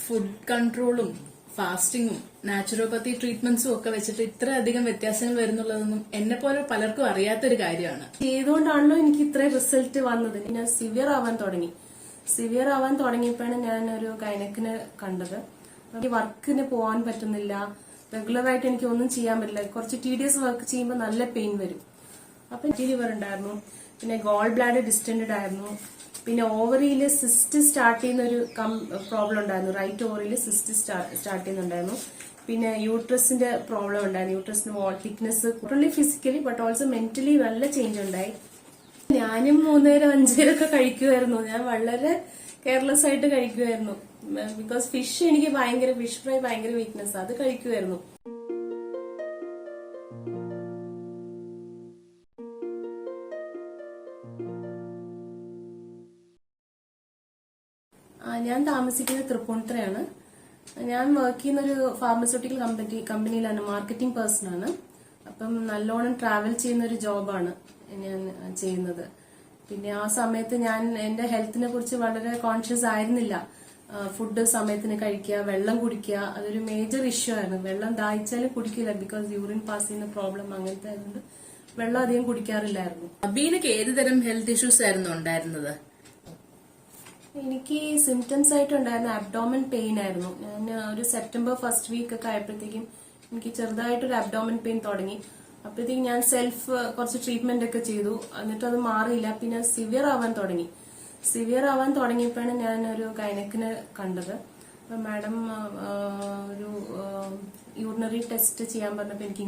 Food കൺട്രോളും ഫാസ്റ്റിങ്ങും നാച്ചുറോപ്പത്തി ട്രീറ്റ്മെന്റ്സും ഒക്കെ വെച്ചിട്ട് ഇത്രയധികം വ്യത്യാസങ്ങൾ വരുന്നുള്ളതൊന്നും എന്നെ പോലെ പലർക്കും അറിയാത്തൊരു കാര്യമാണ്. ചെയ്തുകൊണ്ടാണല്ലോ എനിക്ക് ഇത്രയും റിസൾട്ട് വന്നത്. ഞാൻ സിവിയർ ആവാൻ തുടങ്ങിയപ്പോഴാണ് ഞാൻ ഒരു ഗൈനക്കിനെ കണ്ടത്. എനിക്ക് വർക്കിന് പോകാൻ പറ്റുന്നില്ല, റെഗുലറായിട്ട് എനിക്ക് ഒന്നും ചെയ്യാൻ പറ്റില്ല. കുറച്ച് ടീഡിയസ് വർക്ക് ചെയ്യുമ്പോൾ നല്ല പെയിൻ വരും. അപ്പൊ ലിവർ ഉണ്ടായിരുന്നു, പിന്നെ ഗോൾ ബ്ലാഡർ ഡിസ്റ്റൻഡ് ആയിരുന്നു, പിന്നെ ഓവറിയിൽ സിസ്റ്റ് സ്റ്റാർട്ട് ചെയ്യുന്ന ഒരു പ്രോബ്ലം ഉണ്ടായിരുന്നു. റൈറ്റ് ഓവറിയിൽ സിസ്റ്റ് സ്റ്റാർട്ട് ചെയ്യുന്നുണ്ടായിരുന്നു. പിന്നെ യൂട്രസിന്റെ പ്രോബ്ലം ഉണ്ടായിരുന്നു. യൂട്രസിന് wall thickness, only physically but also mentally നല്ല ചേഞ്ച് ഉണ്ടായി. ഞാനും 3 നേരം 5 നേരമൊക്കെ കഴിക്കുമായിരുന്നു. ഞാൻ വളരെ കെയർലെസ് ആയിട്ട് കഴിക്കുമായിരുന്നു. ബിക്കോസ് ഫിഷ് ഫ്രൈ ഭയങ്കര വീക്ക്നെസ്, അത് കഴിക്കുമായിരുന്നു. ഞാൻ താമസിക്കുന്നത് തൃപ്പൂണിത്തുറയാണ്. ഞാൻ വർക്ക് ചെയ്യുന്ന ഒരു ഫാർമസ്യൂട്ടിക്കൽ കമ്പനിയിലാണ്, മാർക്കറ്റിംഗ് പേഴ്സൺ ആണ്. അപ്പം നല്ലോണം ട്രാവൽ ചെയ്യുന്ന ഒരു ജോബാണ് ഞാൻ ചെയ്യുന്നത്. പിന്നെ ആ സമയത്ത് ഞാൻ എന്റെ ഹെൽത്തിനെ കുറിച്ച് വളരെ കോൺഷ്യസ് ആയിരുന്നില്ല. ഫുഡ് സമയത്തിന് കഴിക്കുക, വെള്ളം കുടിക്കുക, അതൊരു മേജർ ഇഷ്യൂ ആയിരുന്നു. വെള്ളം ദാഹിച്ചാലും കുടിക്കില്ല, ബിക്കോസ് യൂറിൻ പാസ് ചെയ്യുന്ന പ്രോബ്ലം അങ്ങനത്തെ ആയതുകൊണ്ട് വെള്ളം അധികം കുടിക്കാറില്ലായിരുന്നു. അബീനക്ക് ഏത് തരം ഹെൽത്ത് ഇഷ്യൂസ് ആയിരുന്നു ഉണ്ടായിരുന്നത്? എനിക്ക് സിംറ്റംസ് ആയിട്ടുണ്ടായിരുന്ന അബ്ഡോമൻ പെയിൻ ആയിരുന്നു. ഞാൻ ഒരു സെപ്റ്റംബർ ഫസ്റ്റ് വീക്ക് ഒക്കെ ആയപ്പോഴത്തേക്കും എനിക്ക് ചെറുതായിട്ടൊരു അബ്ഡോമൻ പെയിൻ തുടങ്ങി. അപ്പോഴത്തേക്കും ഞാൻ കുറച്ച് ട്രീറ്റ്മെന്റ് ഒക്കെ ചെയ്തു. എന്നിട്ട് അത് മാറിയില്ല. പിന്നെ സിവിയർ ആവാൻ തുടങ്ങിയപ്പോഴാണ് ഞാൻ ഒരു ഗൈനക്കിനെ കണ്ടത്. അപ്പൊ മാഡം ഒരു യൂറിനറി ടെസ്റ്റ് ചെയ്യാൻ പറഞ്ഞപ്പോൾ എനിക്ക്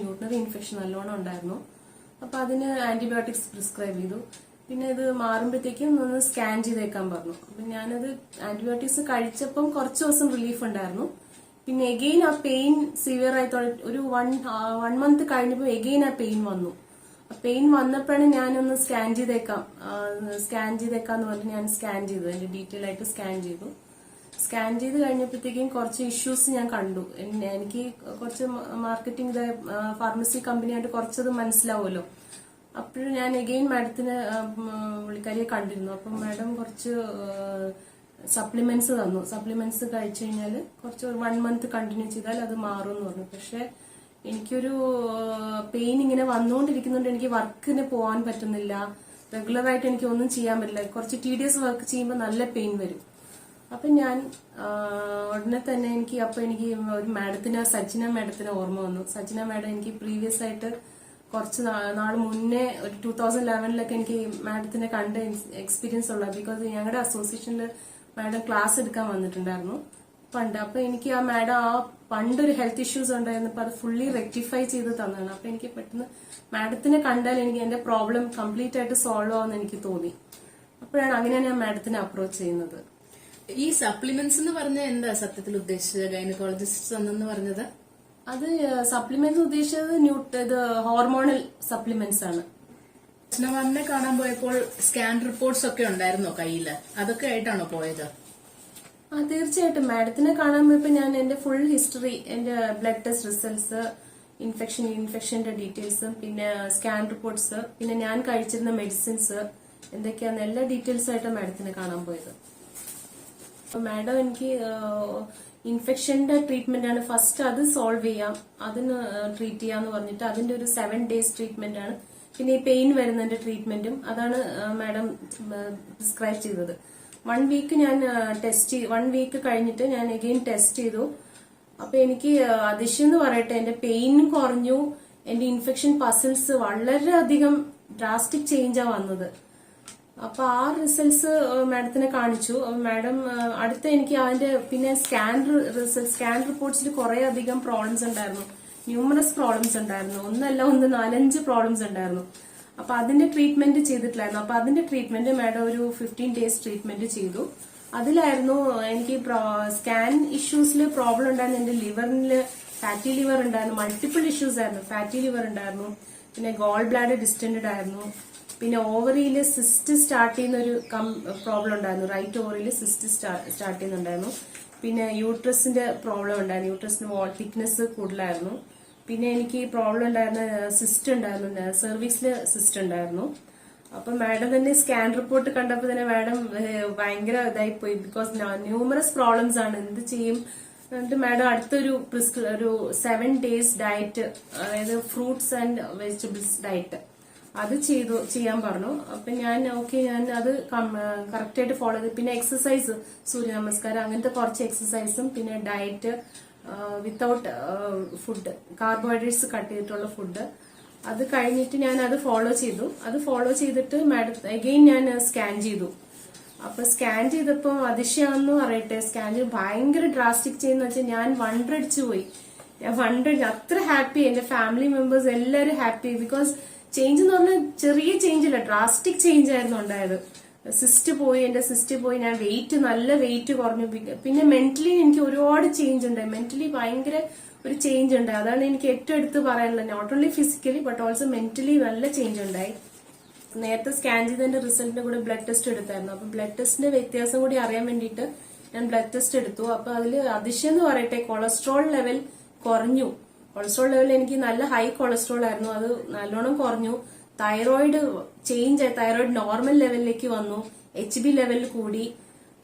യൂറിനറി ഇൻഫെക്ഷൻ നല്ലോണം ഉണ്ടായിരുന്നു. അപ്പൊ അതിന് ആന്റിബയോട്ടിക്സ് പ്രിസ്ക്രൈബ് ചെയ്തു. പിന്നെ ഇത് മാറുമ്പോഴത്തേക്കും ഒന്ന് സ്കാൻ ചെയ്തേക്കാൻ പറഞ്ഞു. അപ്പൊ ഞാനത് ആന്റിബയോട്ടിക്സ് കഴിച്ചപ്പം കുറച്ച് ദിവസം റിലീഫ് ഉണ്ടായിരുന്നു. പിന്നെ എഗെയിൻ ആ പെയിൻ സിവിയർ ആയി ഒരു 1 മന്ത് കഴിഞ്ഞപ്പോൾ എഗെയിൻ ആ പെയിൻ വന്നു. ആ പെയിൻ വന്നപ്പോഴാണ് ഞാനൊന്ന് സ്കാൻ ചെയ്തേക്കാന്ന് പറഞ്ഞ് ഞാൻ സ്കാൻ ചെയ്തു. അതിന്റെ ഡീറ്റെയിൽ ആയിട്ട് സ്കാൻ ചെയ്ത് കഴിഞ്ഞപ്പോഴത്തേക്കും കുറച്ച് ഇഷ്യൂസ് ഞാൻ കണ്ടു. എനിക്ക് കുറച്ച് മാർക്കറ്റിംഗ് ഫാർമസി കമ്പനിയായിട്ട് കുറച്ചത് മനസ്സിലാവുമല്ലോ. അപ്പോഴും ഞാൻ എഗെയിൻ മാഡത്തിന് പുള്ളിക്കാരിയെ കണ്ടിരുന്നു. അപ്പം മാഡം കുറച്ച് സപ്ലിമെന്റ്സ് തന്നു. സപ്ലിമെന്റ്സ് കഴിച്ചു കഴിഞ്ഞാൽ കുറച്ച് 1 മന്ത് കണ്ടിന്യൂ ചെയ്താൽ അത് മാറും എന്ന് പറഞ്ഞു. പക്ഷെ എനിക്കൊരു പെയിൻ ഇങ്ങനെ വന്നുകൊണ്ടിരിക്കുന്നുണ്ട്. എനിക്ക് വർക്കിന് പോകാൻ പറ്റുന്നില്ല, റെഗുലറായിട്ട് എനിക്ക് ഒന്നും ചെയ്യാൻ പറ്റില്ല. കുറച്ച് ടീഡിയസ് വർക്ക് ചെയ്യുമ്പോൾ നല്ല പെയിൻ വരും. അപ്പൊ ഞാൻ ഉടനെ തന്നെ എനിക്ക് ഒരു സച്ചിന മാഡത്തിന് ഓർമ്മ വന്നു. സച്ചിന മാഡം എനിക്ക് പ്രീവിയസ് ആയിട്ട് കുറച്ച് നാൾ മുന്നേ ഒരു 2011 എനിക്ക് മാഡത്തിനെ കണ്ട എക്സ്പീരിയൻസ് ഉള്ളത്. ബിക്കോസ് ഞങ്ങളുടെ അസോസിയേഷനിൽ മാഡം ക്ലാസ് എടുക്കാൻ വന്നിട്ടുണ്ടായിരുന്നു പണ്ട്. അപ്പൊ എനിക്ക് ആ മാഡം പണ്ടൊരു ഹെൽത്ത് ഇഷ്യൂസ് ഉണ്ടായിരുന്നപ്പോൾ അത് ഫുള്ളി റെക്ടിഫൈ ചെയ്ത് തന്നതാണ്. അപ്പൊ എനിക്ക് പെട്ടെന്ന് മാഡത്തിനെ കണ്ടാൽ എനിക്ക് എന്റെ പ്രോബ്ലം കംപ്ലീറ്റ് ആയിട്ട് സോൾവ് ആവുമെന്ന് എനിക്ക് തോന്നി. അപ്പോഴാണ് അങ്ങനെ ഞാൻ മാഡത്തിനെ അപ്രോച്ച് ചെയ്യുന്നത്. ഈ സപ്ലിമെന്റ്സ് എന്ന് പറഞ്ഞ എന്താ സത്യത്തിൽ ഉദ്ദേശിച്ചത്? ഗൈനക്കോളജിസ്റ്റ് എന്നു പറഞ്ഞത് അത് സപ്ലിമെന്റ്സ് ഉദ്ദേശിച്ചത് ഹോർമോണൽ സപ്ലിമെന്റ്സ് ആണ്. കൃഷ്ണമാമിനെ കാണാൻ പോയപ്പോൾ സ്കാൻ റിപ്പോർട്ട്സ് ഒക്കെ ഉണ്ടായിരുന്നോ കയ്യില്? അതൊക്കെ ആയിട്ടാണോ പോയത്? തീർച്ചയായിട്ടും മാഡത്തിനെ കാണാൻ പോയപ്പോ ഞാൻ എന്റെ ഫുൾ ഹിസ്റ്ററി, എന്റെ ബ്ലഡ് ടെസ്റ്റ് റിസൾട്ട്സ്, ഇൻഫെക്ഷന്റെ ഡീറ്റെയിൽസും, പിന്നെ സ്കാൻ റിപ്പോർട്ട്സ്, പിന്നെ ഞാൻ കഴിച്ചിരുന്ന മെഡിസിൻസ് എന്തൊക്കെയാന്ന് എല്ലാ ഡീറ്റെയിൽസ് ആയിട്ട് മാഡത്തിനെ കാണാൻ പോയത്. മാഡം എനിക്ക് ഇൻഫെക്ഷന്റെ ട്രീറ്റ്മെന്റ് ആണ് ഫസ്റ്റ്, അത് സോൾവ് ചെയ്യാം, അതിന് ട്രീറ്റ് ചെയ്യാന്ന് പറഞ്ഞിട്ട് അതിന്റെ ഒരു 7 days ട്രീറ്റ്മെന്റ് ആണ്. പിന്നെ ഈ പെയിൻ വരുന്നതിന്റെ ട്രീറ്റ്മെന്റും അതാണ് മാഡം പ്രിസ്ക്രൈബ് ചെയ്തത്. 1 വീക്ക് ഞാൻ 1 വീക്ക് കഴിഞ്ഞിട്ട് ഞാൻ അഗെയിൻ ടെസ്റ്റ് ചെയ്തു. അപ്പൊ എനിക്ക് അതിശയം എന്ന് പറയട്ടെ, എന്റെ പെയിൻ കുറഞ്ഞു, എന്റെ ഇൻഫെക്ഷൻ പസിൽസ് വളരെയധികം ഡ്രാസ്റ്റിക് ചേഞ്ചാ വന്നത്. അപ്പൊ ആ റിസൾട്ട്സ് മാഡത്തിനെ കാണിച്ചു. മാഡം അടുത്ത എനിക്ക് അതിന്റെ പിന്നെ സ്കാൻ റിപ്പോർട്ട്സിൽ കുറെ അധികം പ്രോബ്ലംസ് ഉണ്ടായിരുന്നു, ന്യൂമറസ് പ്രോബ്ലംസ് ഉണ്ടായിരുന്നു. 4-5 പ്രോബ്ലംസ് ഉണ്ടായിരുന്നു. അപ്പൊ അതിന്റെ ട്രീറ്റ്മെന്റ് ചെയ്തിട്ടില്ലായിരുന്നു. അപ്പൊ അതിന്റെ ട്രീറ്റ്മെന്റ് മാഡം ഒരു 15 days ട്രീറ്റ്മെന്റ് ചെയ്തു. അതിലായിരുന്നു എനിക്ക് സ്കാൻ ഇഷ്യൂസിൽ പ്രോബ്ലം ഉണ്ടായിരുന്നു. എന്റെ ലിവറിന് ഫാറ്റി ലിവർ ഉണ്ടായിരുന്നു, മൾട്ടിപ്പിൾ ഇഷ്യൂസ് ആയിരുന്നു. ഫാറ്റി ലിവർ ഉണ്ടായിരുന്നു, പിന്നെ ഗോൾ ബ്ലാഡർ ഡിസ്റ്റൻഡ് ആയിരുന്നു, പിന്നെ ഓവറിയിൽ സിസ്റ്റ് സ്റ്റാർട്ട് ചെയ്യുന്ന ഒരു പ്രോബ്ലം ഉണ്ടായിരുന്നു. റൈറ്റ് ഓവറിയിൽ സിസ്റ്റ് സ്റ്റാർട്ട് ചെയ്യുന്നുണ്ടായിരുന്നു. പിന്നെ യൂട്രസിന്റെ പ്രോബ്ലം ഉണ്ടായിരുന്നു, യൂട്രസിന് വാൾ തിക്നെസ് കൂടുതലായിരുന്നു. പിന്നെ എനിക്ക് പ്രോബ്ലം ഉണ്ടായിരുന്ന സിസ്റ്റ് ഉണ്ടായിരുന്നു, സെർവിക്സില് സിസ്റ്റ് ഉണ്ടായിരുന്നു. അപ്പൊ മാഡം തന്നെ സ്കാൻ റിപ്പോർട്ട് കണ്ടപ്പോ തന്നെ മാഡം ഭയങ്കര ഇതായി പോയി. ബിക്കോസ് ന്യൂമറസ് പ്രോബ്ലംസ് ആണ്, എന്ത് ചെയ്യും. എന്നിട്ട് മാഡം അടുത്തൊരു ഒരു 7 days ഡയറ്റ്, അതായത് ഫ്രൂട്ട്സ് ആൻഡ് വെജിറ്റബിൾസ് ഡയറ്റ് അത് ചെയ്യാൻ പറഞ്ഞു. അപ്പൊ ഞാൻ ഞാൻ അത് കറക്റ്റ് ആയിട്ട് ഫോളോ ചെയ്തു. പിന്നെ എക്സസൈസ്, സൂര്യ നമസ്കാരം, അങ്ങനത്തെ കുറച്ച് എക്സസൈസും പിന്നെ diet without food, carbohydrates cut ചെയ്തിട്ടുള്ള ഫുഡ്, അത് കഴിഞ്ഞിട്ട് ഞാൻ അത് ഫോളോ ചെയ്തു. അത് ഫോളോ ചെയ്തിട്ട് മാഡം അഗെയിൻ ഞാൻ സ്കാൻ ചെയ്തു. അപ്പൊ സ്കാൻ ചെയ്തപ്പോ അതിശയാണെന്ന് പറയട്ടെ, സ്കാൻ ചെയ്ത് ഭയങ്കര ഡ്രാസ്റ്റിക് ചെയ്യുന്ന വെച്ചാൽ ഞാൻ വണ്ടടിച്ചു പോയി. ഞാൻ അത്ര ഹാപ്പി, എന്റെ ഫാമിലി മെമ്പേഴ്സ് എല്ലാരും ഹാപ്പി. ബിക്കോസ് ചേഞ്ച് എന്ന് പറഞ്ഞാൽ ചെറിയ ചേഞ്ച് ഇല്ല, ഡ്രാസ്റ്റിക് ചേഞ്ച് ആയിരുന്നു ഉണ്ടായത്. എന്റെ സിസ്റ്റ് പോയി, ഞാൻ നല്ല വെയിറ്റ് കുറഞ്ഞു. പിന്നെ മെന്റലി എനിക്ക് ഒരുപാട് ചേഞ്ച് ഉണ്ടായി, മെന്റലി ഭയങ്കര ഒരു ചേഞ്ച് ഉണ്ടായി. അതാണ് എനിക്ക് ഏറ്റവും എടുത്ത് പറയാനുള്ളത്. Not only physically but also mentally നല്ല ചേഞ്ച് ഉണ്ടായി. നേരത്തെ സ്കാൻ ചെയ്തതിന്റെ റിസൾട്ടിന്റെ കൂടെ ബ്ലഡ് ടെസ്റ്റ് എടുത്തായിരുന്നു. അപ്പൊ ബ്ലഡ് ടെസ്റ്റിന്റെ വ്യത്യാസം കൂടി അറിയാൻ വേണ്ടിയിട്ട് ഞാൻ ബ്ലഡ് ടെസ്റ്റ് എടുത്തു. അപ്പൊ അതില് അതിശയം എന്ന് പറയട്ടെ, കൊളസ്ട്രോൾ ലെവൽ കുറഞ്ഞു. കൊളസ്ട്രോൾ ലെവൽ എനിക്ക് നല്ല ഹൈ കൊളസ്ട്രോൾ ആയിരുന്നു, അത് നല്ലോണം കുറഞ്ഞു. തൈറോയിഡ് ചേഞ്ച് ആയി, തൈറോയിഡ് നോർമൽ ലെവലിലേക്ക് വന്നു. HB ലെവൽ കൂടി.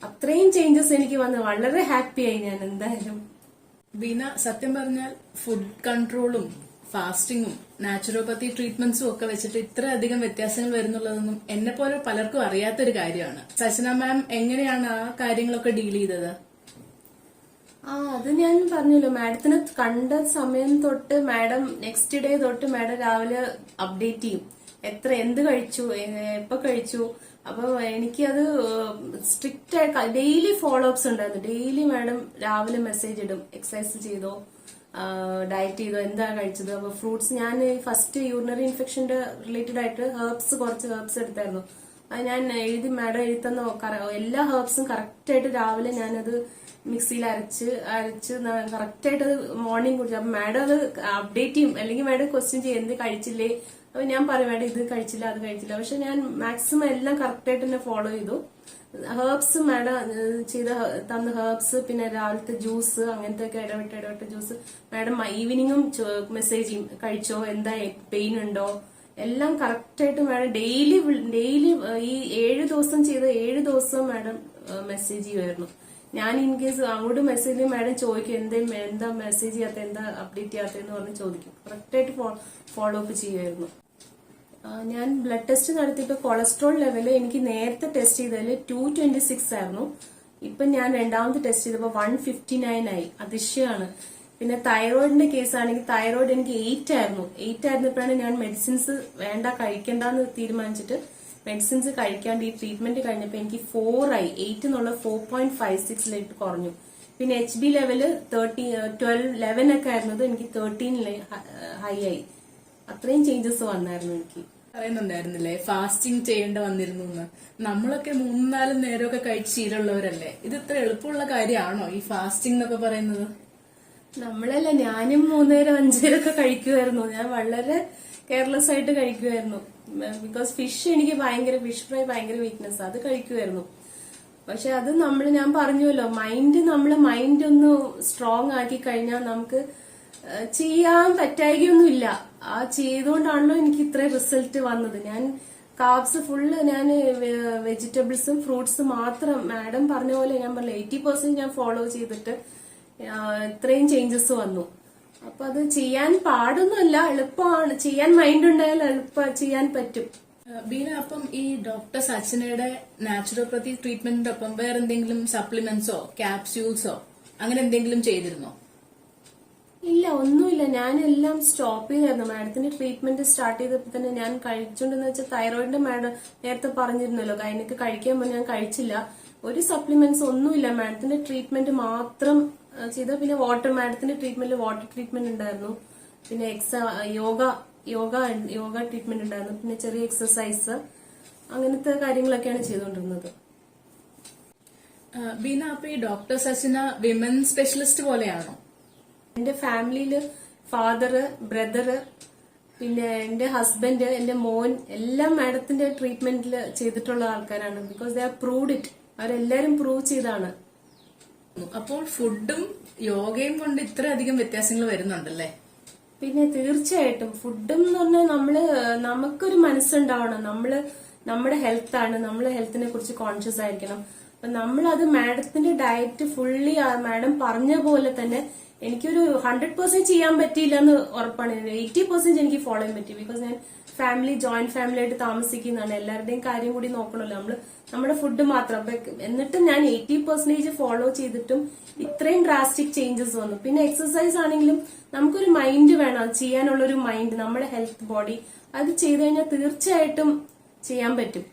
അത്രയും ചേഞ്ചസ് എനിക്ക് വന്നു. വളരെ ഹാപ്പിയായി ഞാൻ എന്തായാലും. ബീന, സത്യം പറഞ്ഞാൽ ഫുഡ് കൺട്രോളും ഫാസ്റ്റിങ്ങും നാച്ചുറോപ്പത്തി ട്രീറ്റ്മെന്റ്സും ഒക്കെ വെച്ചിട്ട് ഇത്ര അധികം വ്യത്യാസങ്ങൾ വരുന്നുള്ളതൊന്നും എന്നെ പോലെ പലർക്കും അറിയാത്തൊരു കാര്യമാണ്. സച്ചന മാം എങ്ങനെയാണ് ആ കാര്യങ്ങളൊക്കെ ഡീൽ ചെയ്തത്? അത് ഞാൻ പറഞ്ഞല്ലോ, മാഡത്തിനെ കണ്ട സമയം തൊട്ട് മാഡം നെക്സ്റ്റ് ഡേ തൊട്ട് മാഡം രാവിലെ അപ്ഡേറ്റ് ചെയ്യും, എന്ത് കഴിച്ചു, എപ്പോ കഴിച്ചു. അപ്പൊ എനിക്കത് സ്ട്രിക്റ്റ് ആയിട്ട് ഡെയിലി ഫോളോ അപ്സ് ഉണ്ടായിരുന്നു. ഡെയിലി മാഡം രാവിലെ മെസ്സേജ് ഇടും, എക്സസൈസ് ചെയ്തോ, ഡയറ്റ് ചെയ്തോ, എന്താ കഴിച്ചത്. അപ്പൊ ഫ്രൂട്ട്സ്, ഞാൻ ഫസ്റ്റ് യൂറിനറി ഇൻഫെക്ഷന്റെ റിലേറ്റഡ് ആയിട്ട് കുറച്ച് ഹെർബ്സ് എടുത്തായിരുന്നു. അത് ഞാൻ മാഡം എഴുതി തന്ന എല്ലാ ഹെർബ്സും കറക്റ്റ് ആയിട്ട് രാവിലെ ഞാനത് മിക്സിയിൽ അരച്ച് കറക്റ്റ് ആയിട്ട് അത് മോർണിംഗ് കുടിച്ചു. അപ്പൊ മാഡം അത് അപ്ഡേറ്റ് ചെയ്യും, അല്ലെങ്കിൽ മാഡം ക്വസ്റ്റ്യൻ ചെയ്യും എന്ത് കഴിച്ചില്ലേ. അപ്പൊ ഞാൻ പറയും മാഡം ഇത് കഴിച്ചില്ല, അത് കഴിച്ചില്ല. പക്ഷെ ഞാൻ മാക്സിമം എല്ലാം കറക്റ്റ് ആയിട്ട് തന്നെ ഫോളോ ചെയ്തു. ഹെർബ്സ് മാഡം തന്ന ഹെർബ്സ്, പിന്നെ രാവിലത്തെ ജ്യൂസ്, അങ്ങനത്തെ ഒക്കെ ഇടവിട്ട് ജ്യൂസ്. മാഡം ഈവനിങ്ങും മെസ്സേജ് ചെയ്യും, കഴിച്ചോ, എന്താ പെയിൻ ഉണ്ടോ, എല്ലാം കറക്റ്റ് ആയിട്ട് മാഡം ഡെയിലി ഈ 7 ദിവസം ചെയ്ത 7 ദിവസം മാഡം മെസ്സേജ് ചെയ്യുമായിരുന്നു. ഞാൻ ഇൻ കേസ് അങ്ങോട്ട് മെസ്സേജ് മാഡം ചോദിക്കും എന്താ മെസ്സേജ് ചെയ്യാത്ത, എന്താ അപ്ഡേറ്റ് ചെയ്യാത്തതെന്ന് പറഞ്ഞ് ചോദിക്കും. കറക്റ്റ് ആയിട്ട് ഫോളോ അപ്പ് ചെയ്യുമായിരുന്നു. ഞാൻ ബ്ലഡ് ടെസ്റ്റ് നടത്തിയപ്പോ കൊളസ്ട്രോൾ ലെവല് എനിക്ക് നേരത്തെ ടെസ്റ്റ് ചെയ്തതിൽ 226 ആയിരുന്നു. ഇപ്പൊ ഞാൻ രണ്ടാമത് ടെസ്റ്റ് ചെയ്തപ്പോ 159 ആയി. അതിശയാണ്. പിന്നെ തൈറോയിഡിന്റെ കേസ് ആണെങ്കിൽ തൈറോയിഡ് എനിക്ക് 8 ആയിരുന്നു. 8 ആയിരുന്നപ്പോഴാണ് ഞാൻ മെഡിസിൻസ് കഴിക്കണ്ടെന്ന് തീരുമാനിച്ചിട്ട് മെഡിസിൻസ് കഴിക്കാണ്ട് ഈ ട്രീറ്റ്മെന്റ് കഴിഞ്ഞപ്പോ എനിക്ക് 4 ആയി. 8 എന്നുള്ള 4.56 കുറഞ്ഞു. പിന്നെ HB ലെവല് 11 ഒക്കെ ആയിരുന്നത് എനിക്ക് 13 ഹൈ ആയി. അത്രയും ചേഞ്ചസ് വന്നായിരുന്നു എനിക്ക്. പറയുന്നുണ്ടായിരുന്നില്ലേ ഫാസ്റ്റിംഗ് ചെയ്യേണ്ട വന്നിരുന്നു എന്ന്. നമ്മളൊക്കെ 3-4 നേരമൊക്കെ കഴിച്ച് ശീലമുള്ളവരല്ലേ. ഇത് ഇത്ര എളുപ്പമുള്ള കാര്യമാണോ ഈ ഫാസ്റ്റിംഗ് എന്നൊക്കെ പറയുന്നത്? നമ്മളല്ല, ഞാനും 3 നേരം 5 നേരമൊക്കെ കഴിക്കുമായിരുന്നു. ഞാൻ വളരെ കെയർലെസ് ആയിട്ട് കഴിക്കുമായിരുന്നു. ബിക്കോസ് ഫിഷ് ഫ്രൈ ഭയങ്കര വീക്ക്നെസ്, അത് കഴിക്കുമായിരുന്നു. പക്ഷെ അത് ഞാൻ പറഞ്ഞല്ലോ, നമ്മളെ മൈൻഡ് ഒന്ന് സ്ട്രോങ് ആക്കി കഴിഞ്ഞാൽ നമുക്ക് ചെയ്യാൻ പറ്റായികയൊന്നുമില്ല. ആ ചെയ്തുകൊണ്ടാണല്ലോ എനിക്ക് ഇത്രയും റിസൾട്ട് വന്നത്. ഞാൻ കാർബ്സ് ഫുള്ള് ഞാൻ വെജിറ്റബിൾസും ഫ്രൂട്ട്സും മാത്രം മാഡം പറഞ്ഞ പോലെ ഞാൻ പറഞ്ഞ 80% ഞാൻ ഫോളോ ചെയ്തിട്ട് ഇത്രയും ചേഞ്ചസ് വന്നു. അപ്പൊ അത് ചെയ്യാൻ പാടൊന്നുമല്ല, എളുപ്പമാണ്. ചെയ്യാൻ മൈൻഡ് ഉണ്ടായാൽ എളുപ്പം ചെയ്യാൻ പറ്റും. ബീന, അപ്പം ഈ ഡോക്ടർ സച്ചനയുടെ നാച്ചുറോപ്പത്തി ട്രീറ്റ്മെന്റിന്റെ ഒപ്പം വേറെ എന്തെങ്കിലും സപ്ലിമെന്റ്സോ ക്യാപ്സ്യൂൾസോ അങ്ങനെ എന്തെങ്കിലും ചെയ്തിരുന്നോ? ഇല്ല, ഒന്നുമില്ല. ഞാനെല്ലാം സ്റ്റോപ്പ് ചെയ്തായിരുന്നു. മാഡത്തിന്റെ ട്രീറ്റ്മെന്റ് സ്റ്റാർട്ട് ചെയ്തപ്പോ തന്നെ ഞാൻ കഴിച്ചോണ്ടെന്ന് വെച്ചാൽ തൈറോയിഡിന്റെ മാഡം നേരത്തെ പറഞ്ഞിരുന്നല്ലോ, എനിക്ക് കഴിക്കാൻ പോയി ഞാൻ കഴിച്ചില്ല. ഒരു സപ്ലിമെന്റ്സ് ഒന്നുമില്ല. മാഡത്തിന്റെ ട്രീറ്റ്മെന്റ് മാത്രം ചെയ്ത. പിന്നെ മാഡത്തിന്റെ ട്രീറ്റ്മെന്റിൽ വാട്ടർ ട്രീറ്റ്മെന്റ് ഉണ്ടായിരുന്നു, പിന്നെ യോഗ ട്രീറ്റ്മെന്റ് ഉണ്ടായിരുന്നു, പിന്നെ ചെറിയ എക്സസൈസ്, അങ്ങനത്തെ കാര്യങ്ങളൊക്കെയാണ് ചെയ്തുകൊണ്ടിരുന്നത്. ബീന, അപ്പൊ ഈ ഡോക്ടർ സച്ചിന വിമൻ സ്പെഷ്യലിസ്റ്റ് പോലെയാണോ? എന്റെ ഫാമിലിയില് ഫാദറ്, ബ്രദറ്, പിന്നെ എന്റെ ഹസ്ബൻഡ്, എന്റെ മോൻ എല്ലാം മാഡത്തിന്റെ ട്രീറ്റ്മെന്റിൽ ചെയ്തിട്ടുള്ള ആൾക്കാരാണ്. Because they are proved it. അവരെല്ലാരും പ്രൂവ് ചെയ്താണ്. അപ്പോൾ ഫുഡും യോഗയും കൊണ്ട് ഇത്ര അധികം വ്യത്യാസങ്ങൾ വരുന്നുണ്ടല്ലേ? പിന്നെ തീർച്ചയായിട്ടും ഫുഡും എന്ന് പറഞ്ഞാൽ നമുക്കൊരു മനസ്സുണ്ടാവണം. നമ്മുടെ ഹെൽത്ത് ആണ്, നമ്മൾ ഹെൽത്തിനെ കുറിച്ച് കോൺഷ്യസ് ആയിരിക്കണം. അപ്പൊ നമ്മളത് മാഡത്തിന്റെ ഡയറ്റ് ഫുള്ളി മാഡം പറഞ്ഞ പോലെ തന്നെ എനിക്കൊരു 100% ചെയ്യാൻ പറ്റിയില്ല എന്ന് ഉറപ്പാണ്. 80% എനിക്ക് ഫോളോ ചെയ്യാൻ പറ്റി. ബിക്കോസ് ഞാൻ ജോയിന്റ് ഫാമിലി ആയിട്ട് താമസിക്കുന്നതാണ്. എല്ലാവരുടെയും കാര്യം കൂടി നോക്കണമല്ലോ. നമ്മുടെ ഫുഡ് മാത്രം. എന്നിട്ടും ഞാൻ 80% ഫോളോ ചെയ്തിട്ടും ഇത്രയും ഡ്രാസ്റ്റിക് ചേഞ്ചസ് വന്നു. പിന്നെ എക്സസൈസ് ആണെങ്കിലും നമുക്കൊരു മൈൻഡ് വേണം, അത് ചെയ്യാനുള്ള ഒരു മൈൻഡ്, നമ്മുടെ ഹെൽത്ത് ബോഡി അത് ചെയ്തു കഴിഞ്ഞാൽ തീർച്ചയായിട്ടും ചെയ്യാൻ പറ്റും.